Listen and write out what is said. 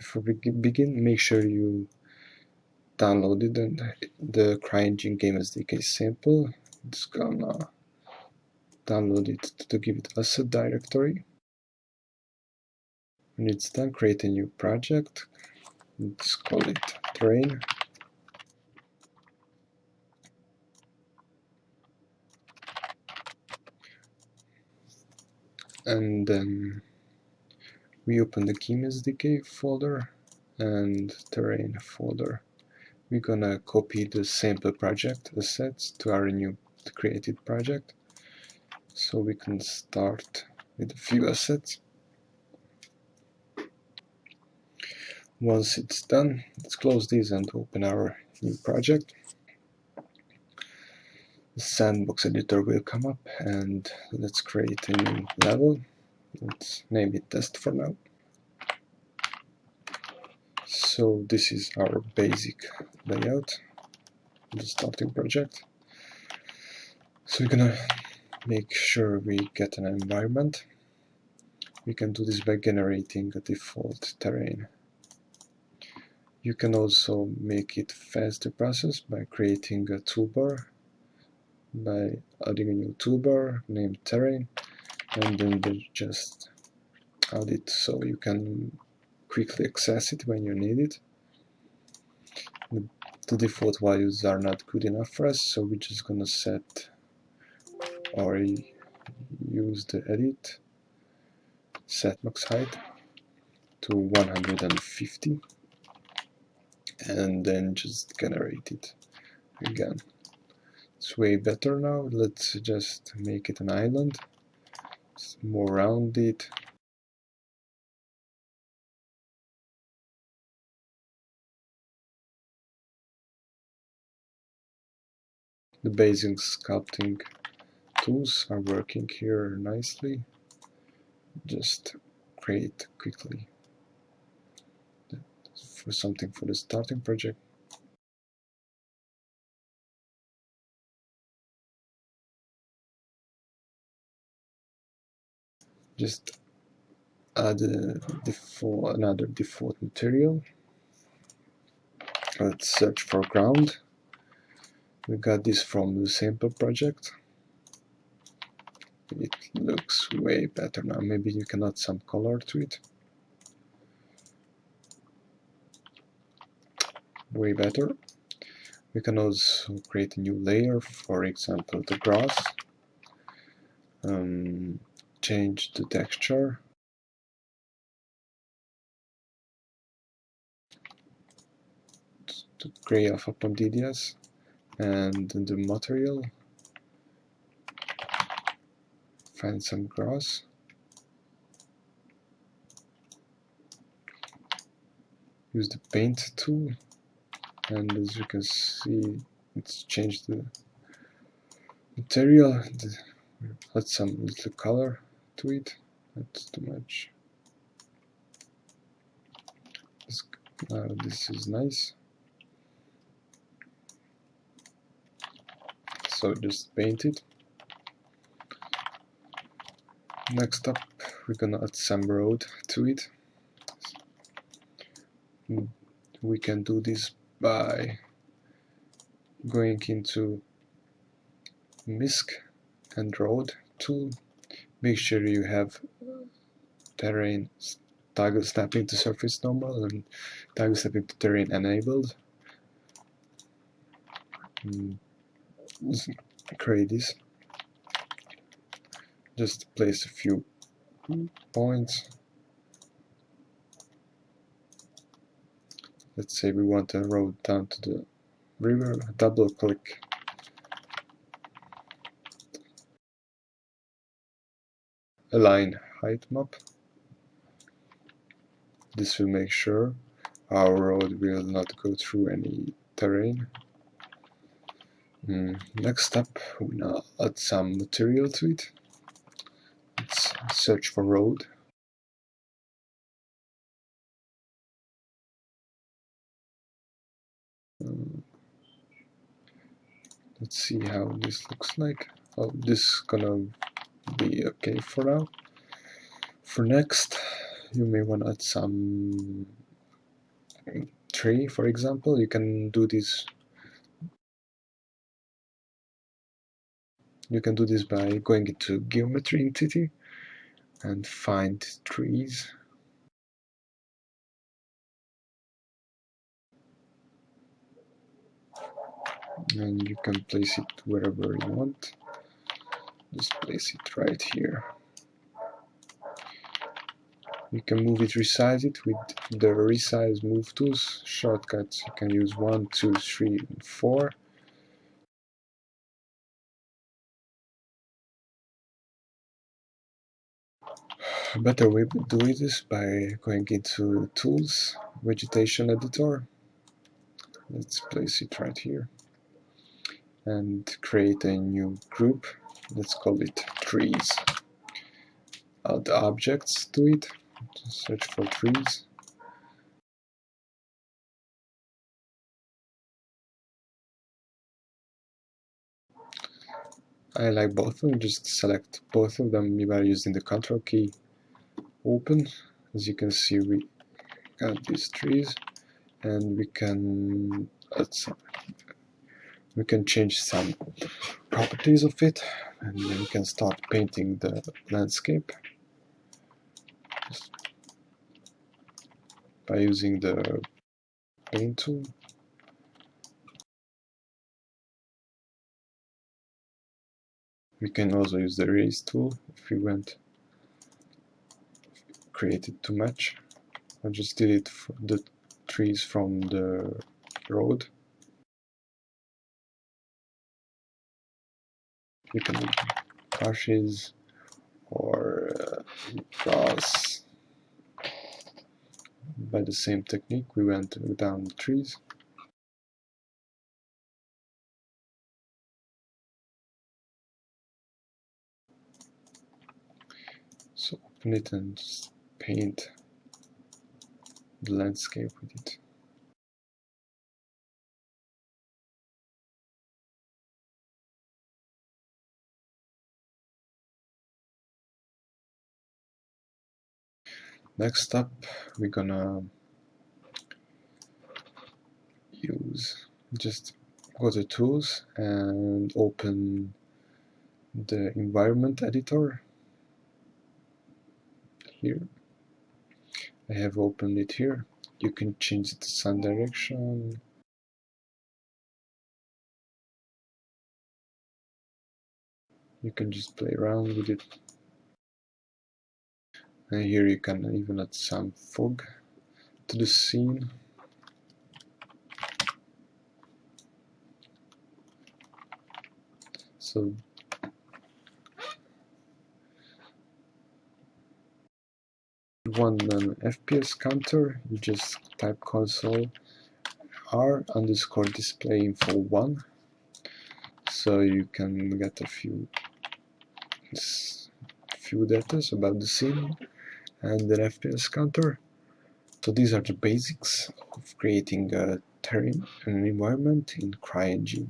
before we begin, make sure you downloaded the CryEngine Game SDK sample. Just gonna download it to give it asset directory. When it's done, create a new project. Let's call it terrain. And then we open the Game SDK folder and terrain folder. We're gonna copy the sample project assets to our new created project. So we can start with a few assets. Once it's done, let's close this and open our new project. The sandbox editor will come up, and let's create a new level. Let's name it test for now. So this is our basic layout, the starting project. So we're gonna make sure we get an environment. We can do this by generating a default terrain. You can also make it fast to process by creating a toolbar, by adding a new toolbar named terrain, and then just add it so you can quickly access it when you need it. The default values are not good enough for us, so we're just gonna set or use the edit, set max height to 150, and then just generate it again. It's way better now. Let's just make it an island. It's more rounded. The basic sculpting tools are working here nicely. Just create quickly for something for the starting project. Just add another default material. Let's search for ground. We got this from the sample project. It looks way better now. Maybe you can add some color to it. Way better. We can also create a new layer, for example the grass. Change the texture. To gray alpha pontedias, and the material, find some grass. Use the paint tool, and as you can see, it's changed the material. Add some little color to it. Not too much. This is nice. So just paint it. Next up, we're gonna add some road to it. We can do this by going into MISC and road tool. Make sure you have terrain toggle snapping to surface normal and toggle snapping to terrain enabled. Let's create this. Just place a few points. Let's say we want a road down to the river. Double click. Align height map. This will make sure our road will not go through any terrain. Next up, we now add some material to it. Let's search for road. Let's see how this looks like. Oh, this is gonna be okay for now. For next, you may want to add some tree, for example, you can do this. You can do this by going into geometry entity and find trees. And you can place it wherever you want. Just place it right here. You can move it, resize it with the resize move tools. Shortcuts, you can use 1, 2, 3, and 4. A better way to do it is by going into Tools, Vegetation Editor. Let's place it right here and create a new group. Let's call it Trees. Add objects to it. Search for trees. I like both of them. Just select both of them by using the Ctrl key. Open. As you can see, we got these trees, and we can change some properties of it, and then we can start painting the landscape just by using the paint tool. We can also use the erase tool if we want created too much. I just delete the trees from the road. You can do bushes or grass. By the same technique, we went down the trees. So open it and just paint the landscape with it. Next up, we're gonna just go to Tools and open the environment editor here. I have opened it here. You can change the sun direction. You can just play around with it. And here you can even add some fog to the scene. So if you want an FPS counter, you just type console r_display info 1, so you can get a few data about the scene and an FPS counter. So these are the basics of creating a terrain and an environment in CryEngine.